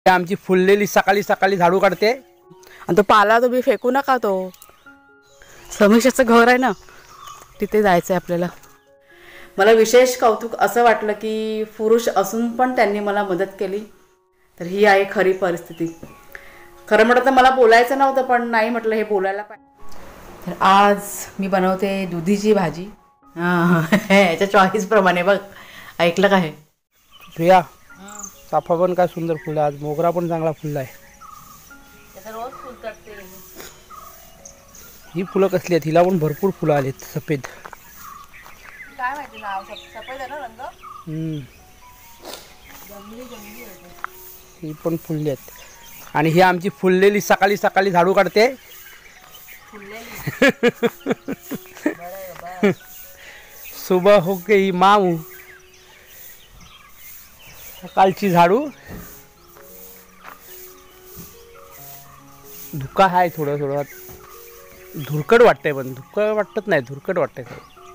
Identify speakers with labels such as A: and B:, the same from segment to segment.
A: आमची फुललेली सकाळी सकाळी झाडू काढते
B: आणि तो पाला तुम्ही फेकू नका। तो समीक्षाचं घर आहे ना, तिथे जायचं आहे आपल्याला। मला विशेष कौतुक असं वाटलं की पुरुष असून पण त्यांनी मला मदत केली, तर ही आहे खरी परिस्थिती। खरं म्हटलं तर मला बोलायचं नव्हतं, पण नाही म्हटलं हे बोलायला पाहिजे। तर आज मी बनवते दुधीची भाजी। याच्या चॉईसप्रमाणे बघ, ऐकलं का हे
A: प्रिया? चाफा पण काय सुंदर फुलं, आज मोगरा पण चांगला फुलला आहे।
B: रोज फुलतात ते।
A: ही फुलं कसली आहेत? हिला पण भरपूर फुलं आलेत सफेद।
B: काय माहिती नाव, सफेद आहे ना रंग।
A: ही पण फुलली आहेत। आणि ही आमची फुललेली सकाळी सकाळी झाडू काढते। सुबह हो गई माऊ, सकाळची झाडू। धुका आहे थोडं थोडं, धुरकट वाटतंय, पण धुकं वाटत नाही, धुरकट वाटतंय।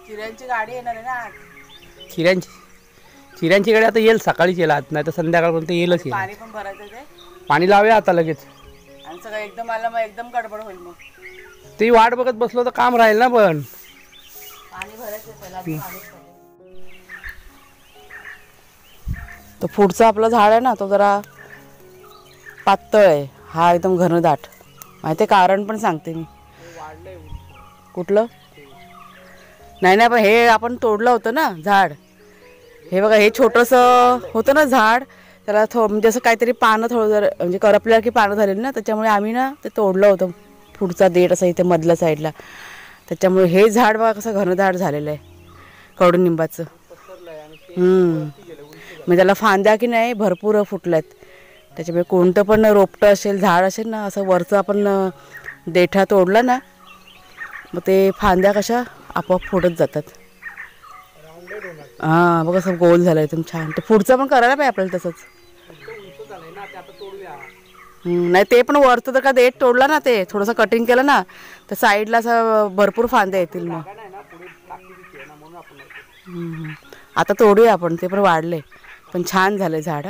B: चिऱ्यांची गाडी येणार आहे ना,
A: चिऱ्यांची गाडी आता येईल, सकाळीच येईल, आज नाही तर संध्याकाळपर्यंत येईलच।
B: पाणी पण भरायचं ते,
A: पाणी लावूया आता लगेच।
B: आणि सगळं एकदम आलं मग एकदम गडबड होईल। मग
A: ती वाट बघत बसलो तर काम राहील ना, पण
B: पाणी भरायचं पहिला। तो पुढचा आपला झाड आहे ना, तो जरा पातळ आहे, हा एकदम घनदाट। माहिती कारण पण सांगते मी। कुठलं? नाही नाही, पण हे आपण तोडलं होतं ना झाड। हे बघा, हे छोटंसं होतं ना झाड, त्याला म्हणजे असं काहीतरी पानं थोडं म्हणजे करपल्या की पानं झालेली ना, त्याच्यामुळे आम्ही ना ते तोडलं होतं पुढचा देठ असं इथे मधल्या साईडला। त्याच्यामुळे हे झाड बघा कसं घनदाट झालेलं आहे कडुनिंबाचं। म्हणजे त्याला फांद्या की नाही भरपूर फुटल्यात। त्याच्यामुळे कोणतं पण रोपटं असेल, झाड असेल ना, असं वरचं आपण देठा तोडला ना, मग ते फांद्या कशा आपोआप फुटत जातात। हां बघा, असं गोल झालं एकदम छान। ते पुढचं पण करायला पाहिजे आपल्याला तसंच। नाही ते पण वरचं तर का देठ तोडला ना, ते थोडंसं कटिंग केलं ना, तर साईडला असं भरपूर फांद्या येतील। मग आता तोडूया आपण, ते पण वाढले, पण छान झालं झाड।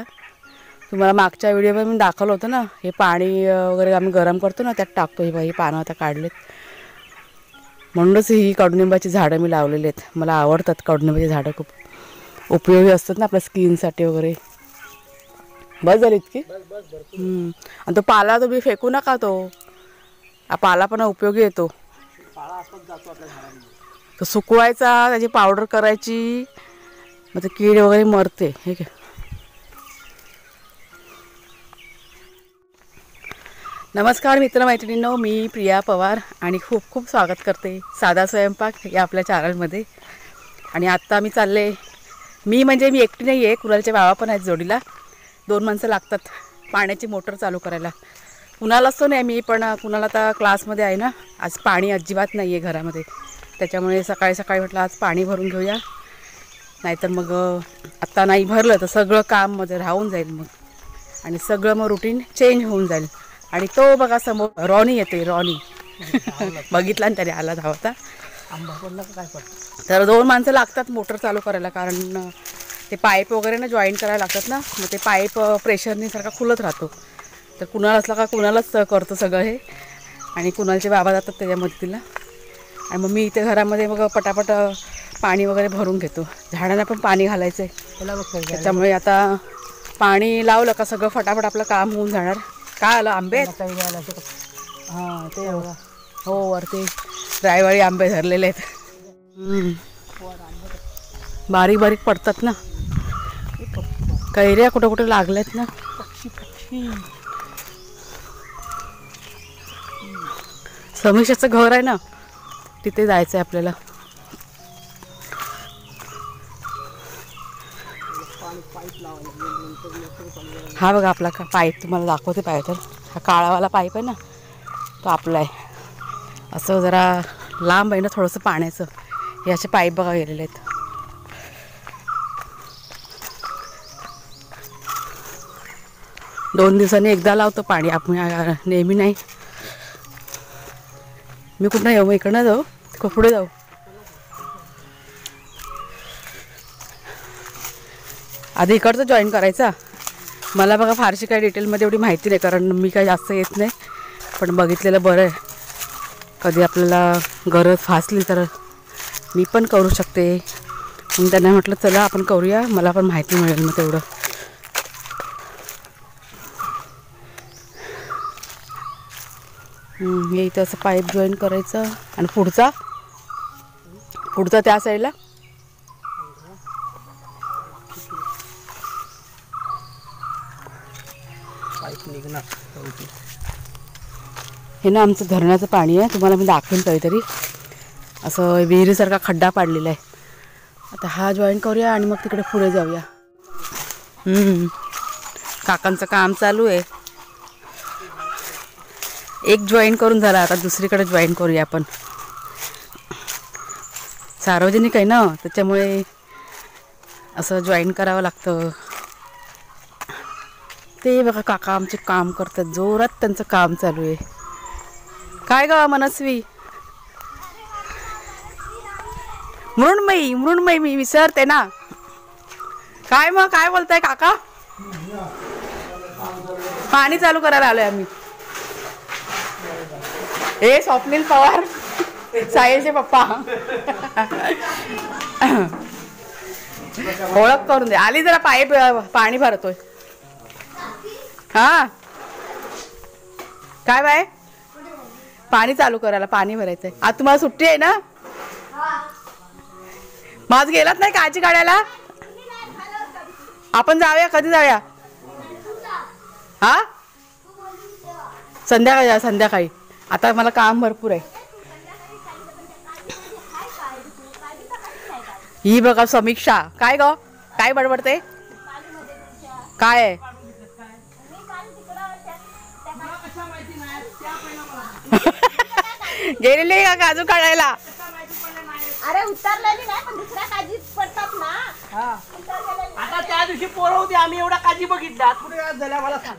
B: तुम्हाला मागच्या व्हिडिओमध्ये मी दाखवलं होतं ना, हे पाणी वगैरे आम्ही गरम करतो ना, त्यात टाकतो। हे पानं आता काढलेत, म्हणूनच ही कडुनिंबाची झाडं मी लावलेली आहेत। मला आवडतात कडुनिंबाची झाडं, खूप उपयोगी असतात ना आपल्या स्किनसाठी वगैरे। बस झाली इतकी। आणि तो पाला तुम्ही फेकू नका, तो पाला पण उपयोगी येतो। तो सुकवायचा, त्याची पावडर करायची, मग ते कीड वगैरे मरते। हे काय, नमस्कार मित्रमैत्रिणींनो, मी प्रिया पवार आणि खूप खूप स्वागत करते साधा स्वयंपाक या आपल्या चॅनलमध्ये। आणि आत्ता मी चालले, मी एकटी नाही आहे, कुणालचे बाबा पण आहेत जोडीला। 2 माणसं लागतात पाण्याची मोटर चालू करायला। कुणाला असतो नाही मी, पण कुणाला आता क्लासमध्ये आहे ना, आज पाणी अजिबात नाही आहे घरामध्ये। त्याच्यामुळे सकाळी सकाळी म्हटलं आज पाणी भरून घेऊया, नाहीतर मग आत्ता नाही भरलं तर सगळं काम माझं राहून जाईल मग, आणि सगळं मग रुटीन चेंज होऊन जाईल। आणि तो बघा समोर रॉनी येते, रॉनी बघितला ना त्याने, आला धावता। तर 2 माणसं लागतात मोटर चालू करायला, कारण ते पाईप वगैरे ना जॉईन करायला लागतात ना, मग ते पाईप प्रेशरने सारखा खुलत राहतो। तर कुणाला असला का कुणालाच करतं सगळं हे, आणि कुणालचे बाबा जातात त्याच्या मदतीला। आणि मग मी इथे घरामध्ये मग पटापट पाणी वगैरे भरून घेतो। झाडांना पण पाणी घालायचं आहे, त्याच्यामुळे आता पाणी लावलं का सगळं फटाफट आपलं काम होऊन जाणार। काय आलं, आंबे? हां ते हो, वरती रायवाळी आंबे धरलेले आहेत। बारीक बारीक पडतात ना, कैऱ्या कुठं कुठं लागल्यात ना। समीक्षाचं घर आहे ना, तिथे जायचं आहे आपल्याला। हा बघा आपला पाईप तुम्हाला दाखवते पाहिजे तर, हा काळावाला पाईप आहे ना, तो आपला आहे। असं जरा लांब आहे ना थोडंसं पाण्याचं, हे असे पाईप बघा गेलेले आहेत। दोन दिवसांनी एकदा लावतो पाणी आपण, नेहमी नाही। मी कुठं येऊ, मग इकडनं जाऊ का पुढे जाऊ? आधी इकडचं जॉईन करायचा, मला बघा फारशी काही डिटेलमध्ये एवढी माहिती नाही, कारण मी काही जास्त येत नाही, पण बघितलेलं बरं आहे. कधी आपल्याला गरज फासली तर मी पण करू शकते. मग त्यांना म्हटलं चला आपण करूया, मला पण माहिती मिळेल मग तेवढं. हे इथं असं पाईप जॉईन करायचं आणि पुढचा त्या साईडला
A: पाईप निघणार.
B: हे ना आमचं धरणाचं पाणी आहे, तुम्हाला मी दाखवेन काहीतरी. असं विहिरीसारखा खड्डा पाडलेला आहे. आता हा जॉईन करूया आणि मग तिकडे पुढे जाऊया. काकांचं काम चालू आहे. एक जॉईन करून झाला, आता दुसरीकडे जॉईन करूया आपण. सार्वजनिक आहे ना, त्याच्यामुळे असं जॉईन करावं लागतं. ते बघा काका आमचे काम करतात, जोरात त्यांचं काम चालू आहे. काय ग मनस्वी? मृण्मयी मी विसरते ना. काय मग काय बोलताय काका? पाणी चालू करायला आलोय आम्ही. हे स्वप्नील पवार, साहिलचे पप्पा. ओळख करून दे. आली जरा पाईप पाणी भरतोय. हा काय बाय? पाणी चालू करायला, पाणी भरायचंय. आज तुम्हाला सुट्टी आहे ना? माझ गेलात नाही काची काढायला? आपण जाऊया, कधी जाऊया? हा संध्याकाळी, संध्याकाळी. आता मला काम भरपूर आहे. ही बघा समीक्षा. काय ग काय बडबडते? काय आहे? गेलेली का काजू काढायला?
C: अरे उतरलेली नाही, पण दुसऱ्या काजी पडतात ना.
A: आता त्या दिवशी पोरं होती, आम्ही एवढा काजी बघितला. कुठे झाल्या मला सांग.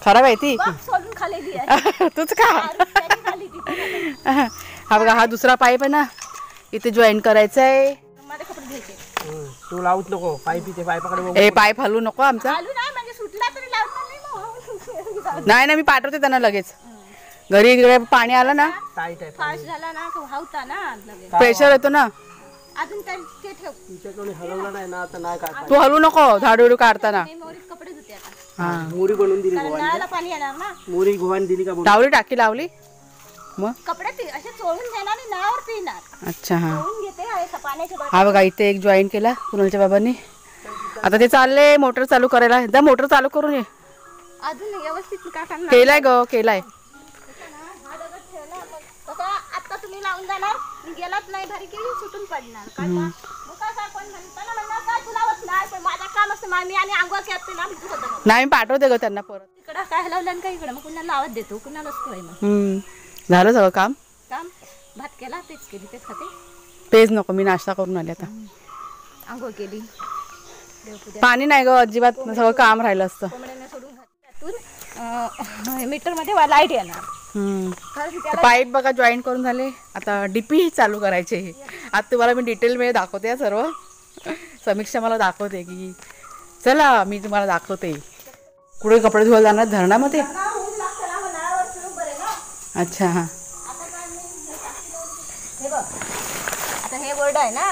B: खराब आहे ती.
C: सोडून खालेली आहे.
B: तूच का? हा बघा हा दुसरा पाईप आहे ना, इथे जॉईन करायचा आहे.
C: माझे कपडे घ्यायचे.
A: तू लावूच नको पाईप, इथे पाईपाकडे बघू.
B: ए पाईप हलवू नको आमचा.
C: चालू नाही म्हणजे सुटला तरी लावणार नाही मग.
B: नाही मी पाठवते त्यांना लगेच. घरी इकडे पाणी आलं ना,
A: टाईट आहे.
C: फास्ट झाला ना वाहता ना लगेच.
B: प्रेशर येतो ना.
C: अजून ते ठेव.
A: तुझ्याकडे हलवलं नाही ना, तर नाही काय.
B: तू हलवू नको झाडू काढताना.
C: मी मोरीत कपडे धुते आता.
B: हा
A: मोरी बनवून दिली
C: कारण
A: गोवानी.
C: नळाला पाणी येणार ना.
A: मोरी गोवानी दिली का?
B: लावली टाकी लावली मग.
C: कपडे असे चोळून देणार आणि नळावर पिणार.
B: अच्छा हा
C: चोळून घेते आहे पाण्याच्या बॉटल.
B: हा बघा इथे एक जॉईन केला कुणालच्या बाबांनी. आता ते चालले मोटर चालू करायला. एकदा मोटर चालू करून ये.
C: अजून व्यवस्थित का करणार?
B: केलाय ग केलाय.
C: आता तुम्ही लावून जाणार, गेलात नाही घरी की सुटून पडणार. काय का? मग काय कोण म्हणतं ना, म्हणणार काय तुला होत नाही, पण माझं काम असतं. मी आणि अंघोळ करते ना, होतं मग.
B: नाही मी पाठवते ग त्यांना परत.
C: तिकडं काय हलवलं का इकडं, मग कुणाला लावत देतो, कुणाला असतोय मग.
B: झालं सगळं काम.
C: काम भात केला, तेच केली, तेच खाते.
B: तेच नको, मी नाश्ता करून आले आता.
C: अंघोळ केली, देवपूजा.
B: पाणी नाही ग अजिबात, सगळं काम राहिलं असतं.
C: कोंबड्यांना सोडून त्यातून मीटरमध्ये लाईट येणार. कारण त्याला
B: पाईप बघा जॉईन करून झाले. आता डीपी चालू करायचे. आता तुम्हाला मी डिटेलमध्ये दाखवते सर्व. समीक्षा मला दाखवते की चला मी तुम्हाला दाखवते. कुठे कपडे धुवायला जाणार? धरणामध्ये. अच्छा हा.
C: आता हे बोर्ड आहे ना,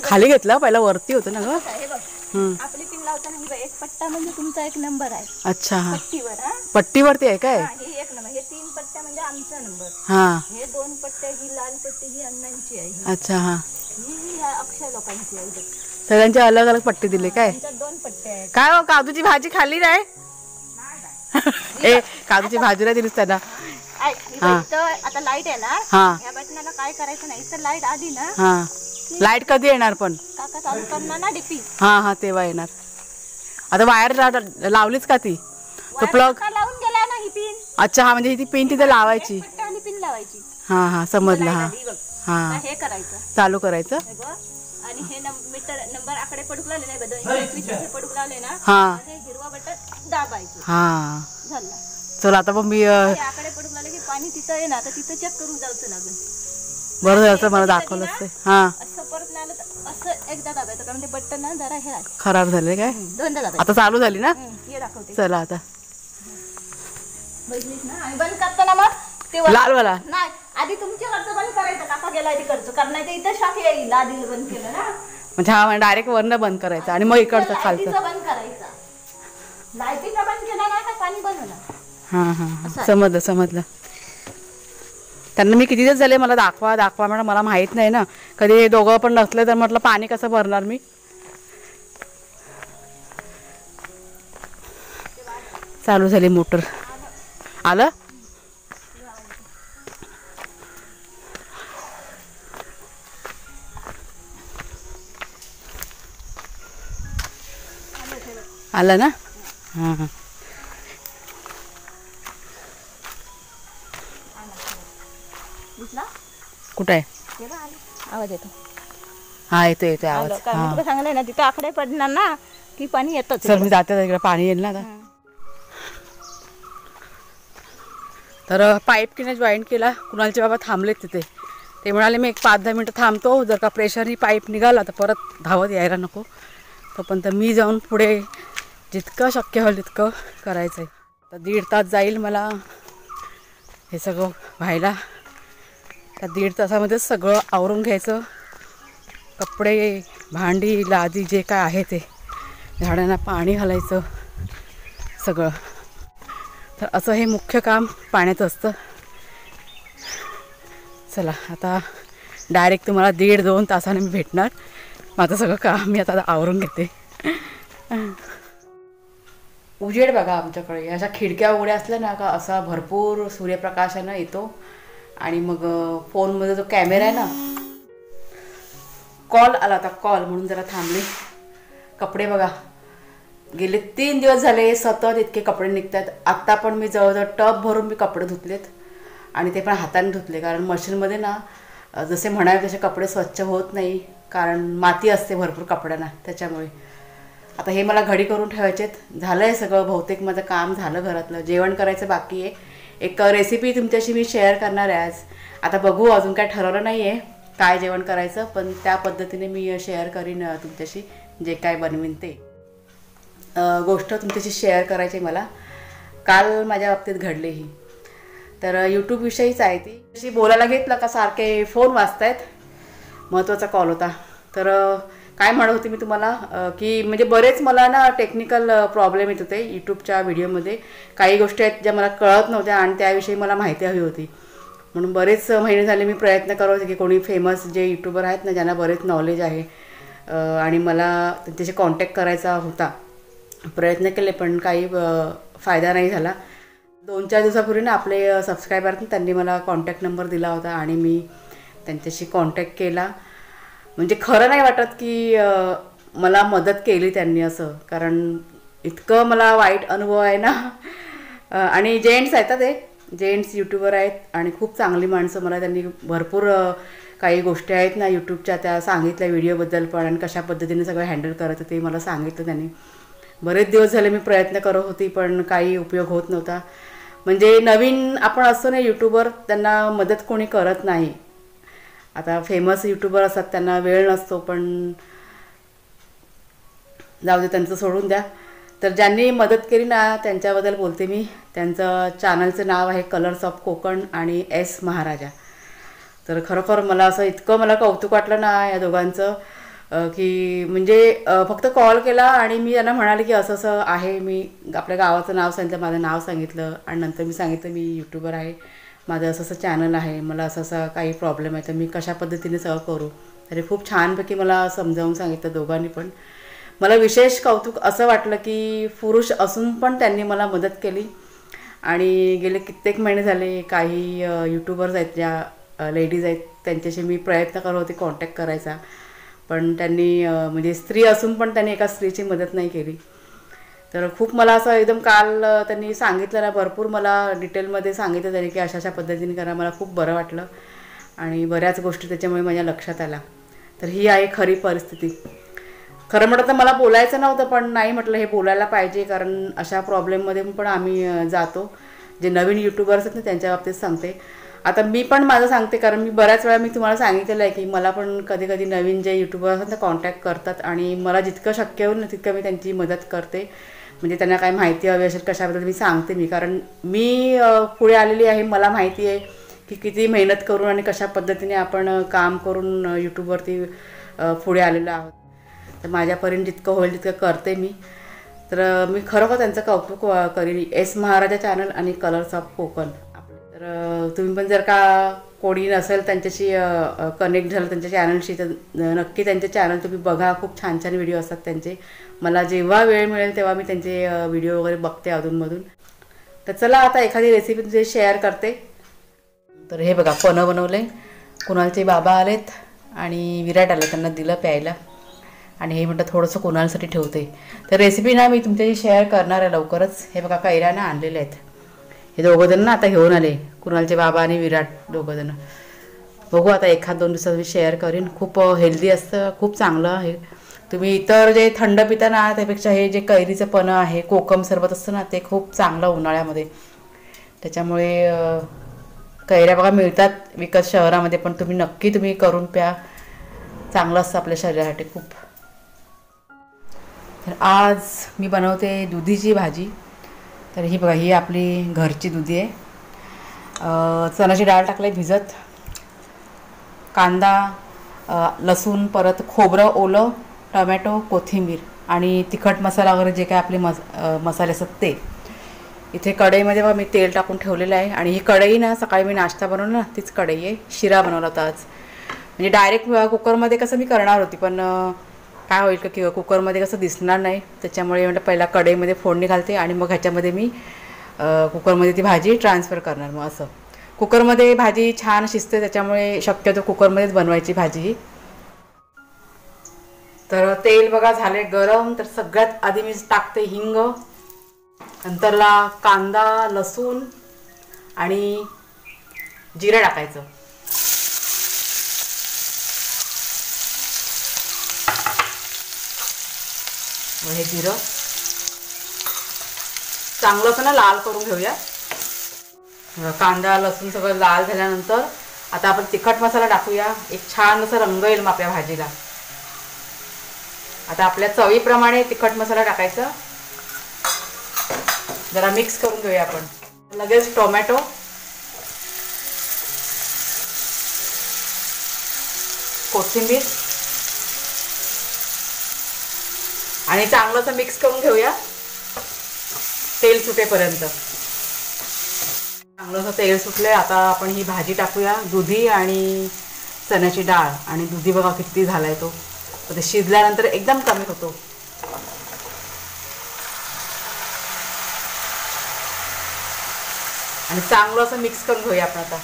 B: खाली घेतलं पहिला, वरती होतं ना ग.
C: हे बघ आपली पिन लावताना ही बघ, एक पट्टा म्हणजे तुमचा एक नंबर आहे.
B: अच्छा हा.
C: पट्टीवर. हा
B: पट्टीवरती आहे काय?
C: हे एक नंबर. हे 3 पट्ट्या म्हणजे आमचा नंबर.
B: हा.
C: हे 2 पट्ट्या, ही लाल पट्टी ही अण्णांची आहे.
B: अच्छा हा.
C: ही अक्षय लोकांची आहे.
B: सगळ्यांचे अलग अलग पट्टी दिले काय?
C: त्यांच्यात 2 पट्ट्या आहेत.
B: काय हो काजूची भाजी खाल्ली नाही? ए काजूची भाजी नाही दिलीस त्यांना.
C: इथं आता लाईट येणार.
B: हा
C: या बटनाला काय करायचं नाही, इथं लाईट आली ना,
B: हा. लाईट कधी येणार पण?
C: काका चालू करणार ना डीपी.
B: हा हा तेव्हा येणार. आता वायर लावलीच का ती? तो प्लग
C: लावून गेला ना ही पिन.
B: अच्छा हा, म्हणजे ती पिन तिथे लावायची.
C: पट्ट्या आणि पिन लावायची.
B: हा हा समजलं. हा
C: ही बघ.
B: हा
C: हे करायचं,
B: चालू करायचं.
C: हे बघ. आणि हे मीटर नंबर आकडे पडूक लावले नाही, 221 पडूक लावले ना,
B: हा
C: हे हिरवा बटन दाबायचं.
B: हा
C: झालं.
B: चल आता मग मी
C: हे आकडे पडूक लावले की पाणी तिथं येणार, तर तिथं चेक करून जायचं लागेल.
B: बरं झालं तर मला दाखवलं असते. हां
C: असं परत नाही आलं तर असं एकदा दाबायचं, कारण ते बटन ना जरा हे आहे.
B: खराब झाले काय?
C: दोनदा दाबायचं.
B: आता चालू झाली ना?
C: हे दाखवते.
B: चला आता
C: बघलीस ना? आणि बंद करताना मग ते
B: लालवाला
C: नाही, आधी तुमच्याकडचं बंद करायचं, काका गेला आधी करतो, कारण नाही तर इथं शॉक येईल. आधी बंद केलं ना,
B: म्हणजे हा डायरेक्ट वरनं बंद करायचं आणि मग इकडचं खालचं.
C: लाईटीचं बंद करायचं. लाईटीचं बंद केलं ना तर पाणी बंद होणार.
B: हां हां समजलं समजलं. त्यांना मी किती दिवस झाले मला दाखवा दाखवा म्हणून, मला माहीत नाही ना, कधी हे दोघं पण नसले तर म्हटलं पाणी कसं भरणार मी. चालू झाली मोटर. आलं आलं ना? हां हां कुठं आहे?
C: आवाज येतो.
B: हा येतो येतो आवाज.
C: मी तुला सांगले ना, तिथं आकडे पडणार ना की पाणी येतच.
B: चल मी जाते तिकडे, पाणी येईल ना आता. तर पाईप किने जॉईन केला. कुणालचे बाबा थांबलेत तिथे. ते म्हणाले मी एक 5-10 मिनटं थांबतो, जर का प्रेशरनी पाईप निघाला तर परत धावत यायला नको. तोपर्यंत मी जाऊन पुढे जितकं शक्य होईल तितकं करायचं आहे. तर 1.5 तास जाईल मला हे सगळं व्हायला. त्या 1.5 तासामध्येच सगळं आवरून घ्यायचं. कपडे, भांडी, लादी जे काय आहे ते, झाडांना पाणी घालायचं सगळं. तर असं हे मुख्य काम पाण्याचं असतं. चला आता डायरेक्ट तुम्हाला 1.5-2 तासाने मी भेटणार. माझं सगळं काम मी आता आवरून घेते. उजेड बघा आमच्याकडे. अशा खिडक्या उघड्या असल्या ना का असा भरपूर सूर्यप्रकाशानं येतो. आणि मग फोनमध्ये जो कॅमेरा आहे ना, कॉल आला होता कॉल म्हणून जरा थांबले. कपडे बघा गेले 3 दिवस झाले सतत इतके कपडे निघतात. आत्ता पण मी जवळजवळ टब भरून मी कपडे धुतलेत आणि ते पण हाताने धुतले, कारण मशीनमध्ये ना जसे म्हणावे तसे कपडे स्वच्छ होत नाही, कारण माती असते भरपूर कपड्यांना त्याच्यामुळे. आता हे मला घडी करून ठेवायचेत. झालं आहे सगळं, बहुतेक माझं काम झालं घरातलं. जेवण करायचं बाकी आहे. एक रेसिपी तुमच्याशी मी शेअर करणार आहे आज. आता बघू, अजून काय ठरवलं नाही आहे काय जेवण करायचं, पण त्या पद्धतीने मी शेअर करीन तुमच्याशी जे काय बनवीन ते. गोष्ट तुमच्याशी शेअर करायची मला. काल माझ्या बाबतीत घडली ही. तर यूट्यूबविषयीच आहे ती. अशी बोलायला घेतलं का सारखे फोन वाजत आहेत. महत्त्वाचा कॉल होता. तर काय म्हणत होते मी तुम्हाला की म्हणजे बरेच मला ना टेक्निकल प्रॉब्लेम येत होते यूट्यूबच्या व्हिडिओमध्ये. काही गोष्टी आहेत ज्या मला कळत नव्हत्या आणि त्याविषयी मला माहिती हवी होती. म्हणून बरेच महिने झाले मी प्रयत्न करत होते की कोणी फेमस जे यूट्यूबर आहेत ना, ज्यांना बरेच नॉलेज आहे आणि मला त्यांच्याशी कॉन्टॅक्ट करायचा होता. प्रयत्न केले पण काही फायदा नाही झाला. 2-4 दिवसापूर्वी ना आपले सबस्क्रायबर त्यांनी मला कॉन्टॅक्ट नंबर दिला होता आणि मी त्यांच्याशी कॉन्टॅक्ट केला. म्हणजे खरं नाही वाटत की मला मदत केली त्यांनी असं, कारण इतकं मला वाईट अनुभव आहे ना. आणि जेंट्स आहेत, ते जेंट्स यूट्यूबर आहेत आणि खूप चांगली माणसं. मला त्यांनी भरपूर काही गोष्टी आहेत ना यूट्यूबच्या त्या सांगितल्या व्हिडिओबद्दल पण, आणि कशा पद्धतीने सगळं हँडल करायचं ते मला सांगितलं त्यांनी. बरेच दिवस झाले मी प्रयत्न करत होती पण काही उपयोग होत नव्हता. म्हणजे नवीन आपण असतो ना यूट्यूबर, त्यांना मदत कोणी करत नाही. आता फेमस यूट्यूबर असतात त्यांना वेळ नसतो, पण जाऊ दे त्यांचं सोडून द्या. तर ज्यांनी मदत केली ना त्यांच्याबद्दल बोलते मी. त्यांचं चॅनलचं नाव आहे कलर्स ऑफ कोकण आणि एस महाराजा. तर खरोखर मला असं इतकं मला कौतुक वाटलं ना या दोघांचं की म्हणजे फक्त कॉल केला आणि मी त्यांना म्हणाले की असं असं आहे. मी आपल्या गावाचं नाव सांगितलं, माझं नाव सांगितलं आणि नंतर मी सांगितलं मी यूट्यूबर आहे, माझं असं असं चॅनल आहे, मला असं असं काही प्रॉब्लेम आहे तर मी कशा पद्धतीने सगळं करू. तरी खूप छानपैकी मला समजावून सांगितलं दोघांनी पण. मला विशेष कौतुक असं वाटलं की पुरुष असून पण त्यांनी मला मदत केली. आणि गेले कित्येक महिने झाले काही यूट्यूबर्स आहेत ज्या लेडीज आहेत त्यांच्याशी मी प्रयत्न करत होते कॉन्टॅक्ट करायचा, पण त्यांनी म्हणजे स्त्री असून पण त्यांनी एका स्त्रीची मदत नाही केली. तर खूप मला असं एकदम काल त्यांनी सांगितलं ना, भरपूर मला डिटेलमध्ये सांगितलं त्यांनी की अशा अशा पद्धतीने करा. मला खूप बरं वाटलं आणि बऱ्याच गोष्टी त्याच्यामुळे माझ्या लक्षात आल्या. तर ही आहे खरी परिस्थिती. खरं म्हटलं तर मला बोलायचं नव्हतं, पण नाही म्हटलं हे बोलायला पाहिजे, कारण अशा प्रॉब्लेममध्ये पण आम्ही जातो. जे नवीन यूट्यूबर्स आहेत ना त्यांच्या बाबतीत सांगते. आता मी पण माझं सांगते, कारण मी बऱ्याच वेळा मी तुम्हाला सांगितलेलं आहे की मला पण कधी कधी नवीन जे यूट्यूबर असतात ते कॉन्टॅक्ट करतात आणि मला जितकं शक्य होईल ना तितकं मी त्यांची मदत करते. म्हणजे त्यांना काय माहिती हवी असेल कशाबद्दल मी सांगते मी, कारण मी पुढे आलेली आहे, मला माहिती आहे की किती मेहनत करून आणि कशा पद्धतीने आपण काम करून यूट्यूबवरती पुढे आलेलो आहोत. तर माझ्यापर्यंत जितकं होईल तितकं करते मी. तर मी खरोखर त्यांचं कौतुक करीन. एस महाराजा चॅनल आणि कलर्स ऑफ कोकण. तर तुम्ही पण जर का कोणी नसेल त्यांच्याशी कनेक्ट झालं त्यांच्या चॅनलशी तर नक्की त्यांचे चॅनल तुम्ही बघा. खूप छान छान व्हिडिओ असतात त्यांचे. मला जेव्हा वेळ मिळेल तेव्हा मी त्यांचे व्हिडिओ वगैरे बघते अधूनमधून. तर चला आता एखादी रेसिपी तुझे शेअर करते. तर हे बघा पन्ह बनवलं आहे. कुणालचे बाबा आलेत आणि विराट आलं, त्यांना दिलं प्यायला आणि हे म्हटलं थोडंसं कुणालसाठी ठेवते. तर रेसिपी ना मी तुमच्याशी शेअर करणार आहे लवकरच. हे बघा कैऱ्या ना आणलेले आहेत. हे दोघंजण ना आता घेऊन आले, कुणालचे बाबा आणि विराट दोघंजण. बघू आता एखाद 2 दिवसात मी शेअर करीन. खूप हेल्दी असतं, खूप चांगलं आहे. तुम्ही इतर जे थंड पिता ना त्यापेक्षा हे जे कैरीचं पन्ह आहे, कोकम सरबत असतं ना, ते खूप चांगलं उन्हाळ्यामध्ये. त्याच्यामुळे कैऱ्या बघा मिळतात विकत शहरामध्ये, पण तुम्ही करून प्या. चांगलं असतं आपल्या शरीरासाठी खूप. तर आज मी बनवते दुधीची भाजी. तर ही बघा ही आपली घरची दुधी आहे. चण्याची डाळ टाकली भिजत, कांदा, लसूण, परत खोबरं ओलं, टमॅटो, कोथिंबीर आणि तिखट मसाला वगैरे जे काय आपले मसाले असतात ते. इथे कढईमध्ये बघा मी तेल टाकून ठेवलेलं आहे. आणि ही कढई ना सकाळी मी नाश्ता बनवला ना तीच कढई आहे. शिरा बनवला होता आज. म्हणजे डायरेक्ट कुकरमध्ये कसं मी करणार होती, पण काय होईल का की कुकरमध्ये कसं दिसणार नाही, त्याच्यामुळे म्हटलं पहिला कढईमध्ये फोडणी घालते आणि मग ह्याच्यामध्ये मी कुकरमध्ये ती भाजी ट्रान्सफर करणार. मग असं कुकरमध्ये भाजी छान शिजते, त्याच्यामुळे शक्यतो कुकरमध्येच बनवायची भाजी ही. तर तेल बघा झाले गरम. तर सगळ्यात आधी मी टाकते हिंग, नंतरला कांदा, लसूण आणि जिरं टाकायचं. हे जिरं चांगलं असं ना लाल करून घेऊया. कांदा लसूण सगळं लाल झाल्यानंतर आता आपण तिखट मसाला टाकूया. एक छान असं रंग येईल मग आपल्या भाजीला. आता आपल्या चवीप्रमाणे तिखट मसाला टाकायचा. जरा मिक्स करून घेऊया आपण. लगेच टोमॅटो, कोथिंबीर आणि चांगलं असं मिक्स करून घेऊया तेल सुटेपर्यंत. चांगलं असं तेल सुटले. आता आपण ही भाजी टाकूया, दुधी आणि चण्याची डाळ. आणि दुधी बघा किती झालाय तो. ते शिजल्यानंतर एकदम कमी होतो. आणि चांगलं असं मिक्स करून घेऊया आपण आता.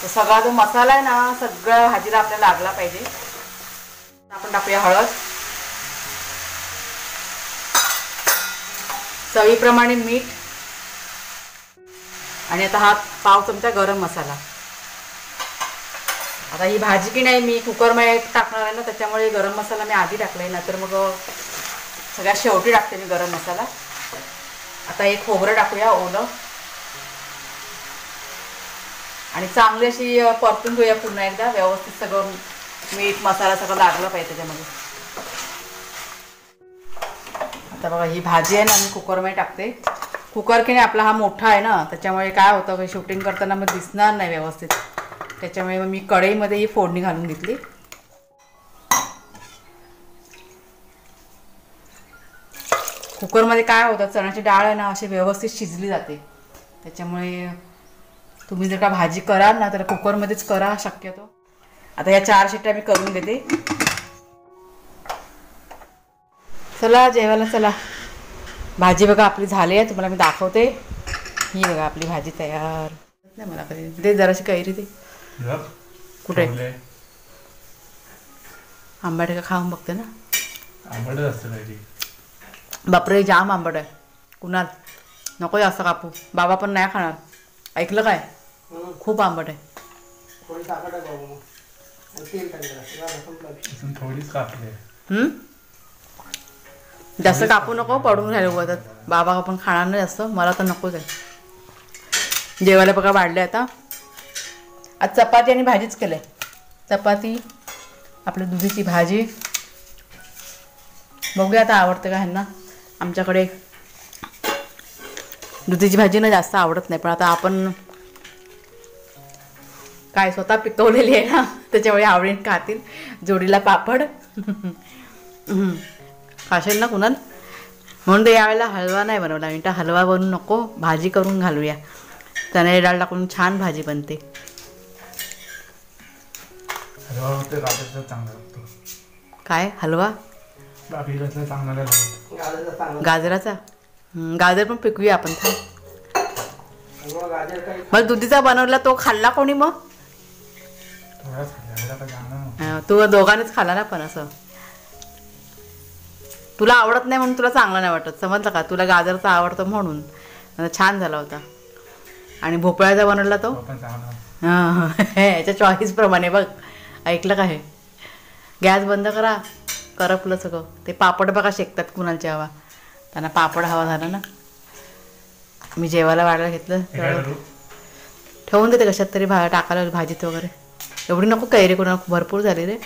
B: तर सगळा जो मसाला आहे ना सगळ्या भाजीला आपल्याला लागला पाहिजे. आपण टाकूया हळद, चवीप्रमाणे मीठ आणि आता हा पाव चमचा गरम मसाला. आता ही भाजी की नाही मी कुकरमध्ये टाकणार आहे ना, त्याच्यामुळे गरम मसाला मी आधी टाकलाय, नाहीतर मग सगळ्यात शेवटी टाकते मी गरम मसाला. आता एक खोबरं टाकूया ओलं आणि चांगली अशी परतून घेऊया पुन्हा एकदा व्यवस्थित. सगळं मीठ मसाला सगळं लागलं पाहिजे त्याच्यामध्ये. आता बघा ही भाजी आहे ना मी कुकरमध्ये टाकते. कुकर की नाही आपला हा मोठा आहे ना, त्याच्यामुळे काय होतं शूटिंग करताना मग दिसणार नाही व्यवस्थित. त्याच्यामुळे मग मी कढईमध्ये ही फोडणी घालून घेतली. कुकरमध्ये काय होतं चण्याची डाळ आहे ना अशी व्यवस्थित शिजली जाते. त्याच्यामुळे तुम्ही जर का भाजी कराल ना तर कुकरमध्येच करा शक्यतो. आता या 4 शिट्ट्या मी करून घेते. चला जेवायला चला. भाजी बघा आपली झाली आहे, तुम्हाला मी दाखवते. ही बघा आपली भाजी तयार. नाही मला कधी दे जराशी कैरी दे. कुठे आंबट का खाऊन बघते ना.
A: आंबट असतं कैरी.
B: बापरे जाम आंबट आहे. कुणाल नको जास्त कापू. बाबा पण नाही खाणार. ऐकलं काय? खूप आंबट आहे.
A: थोडीच कापली.
B: जास्त कापू नको, पडून राहिले उगवतात. बाबा पण खाणार नाही जास्त, मला तर नकोच आहे. जेवायला बघा वाढले आता. आज चपाती आणि भाजीच केले. चपाती, आपली दुधीची भाजी. बघूया आता आवडतं का ह्यांना. आमच्याकडे दुधीची भाजी ना जास्त आवडत नाही, पण आता आपण काय स्वतः पिकवलेली आहे ना, त्याच्यामुळे आवडीने खातील. जोडीला पापड. खाशील ना कुणाल? म्हणून तर यावेळेला हलवा नाही बनवला. मी हलवा बनवू नको, भाजी करून घालूया. चणे डाळ टाकून छान भाजी बनते. काय हलवा? गाजराचा? गाजर पण पिकवूया आपण. मग दुधीचा बनवला तो खाल्ला कोणी मग? तू दोघांनीच खाल्ला ना. पण असं तुला आवडत नाही म्हणून तुला चांगलं नाही वाटत, समजलं का? तुला गाजरचा आवडतं म्हणून. छान झाला होता. आणि भोपळ्याचा बनवला तो हां याच्या चॉईसप्रमाणे. बघ ऐकलं का? हे गॅस बंद करा. करपलं सगळं. ते पापड बघा शेकतात कुणालची हवा. त्यांना पापड हवा झाला ना. मी जेवायला वाढायला घेतलं ठेवून देते कशात तरी टाकायला भाजीत वगैरे. एवढी नको कैरी कोणाला, भरपूर झाली रे.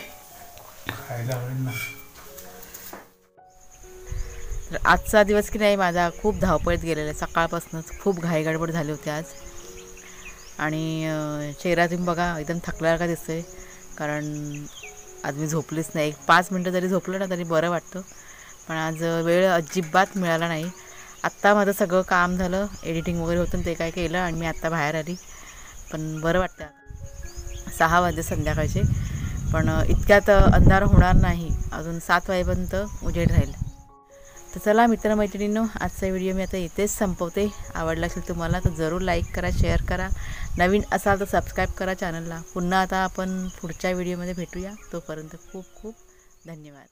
B: तर आजचा दिवस की नाही माझा खूप धावपळीत गेलेला आहे. सकाळपासूनच खूप घाईगडबड झाली होती आज. आणि चेहरा तुम्ही बघा एकदम थकल्यासारखा दिसतोय, कारण आज मी झोपलीच नाही. 5 मिनटं जरी झोपलं ना तरी बरं वाटतं. पण आज वेळ अजिबात मिळाला नाही. आत्ता माझं सगळं काम झालं, एडिटिंग वगैरे होतं ते काय केलं आणि मी आत्ता बाहेर आली. पण बरं वाटतं. 6 वाजले संध्याकाळचे, पण इतक्यात अंधार होणार नाही. अजून 7 वाजेपर्यंत उजेड राहील. तर चला मित्रमैत्रिणींनो, आजचा व्हिडिओ मी आता इथेच संपवते. आवडला असेल तुम्हाला तर जरूर लाईक करा, शेअर करा. नवीन असाल तर सबस्क्राईब करा चॅनलला. पुन्हा आता आपण पुढच्या व्हिडिओमध्ये भेटूया. तोपर्यंत खूप खूप धन्यवाद.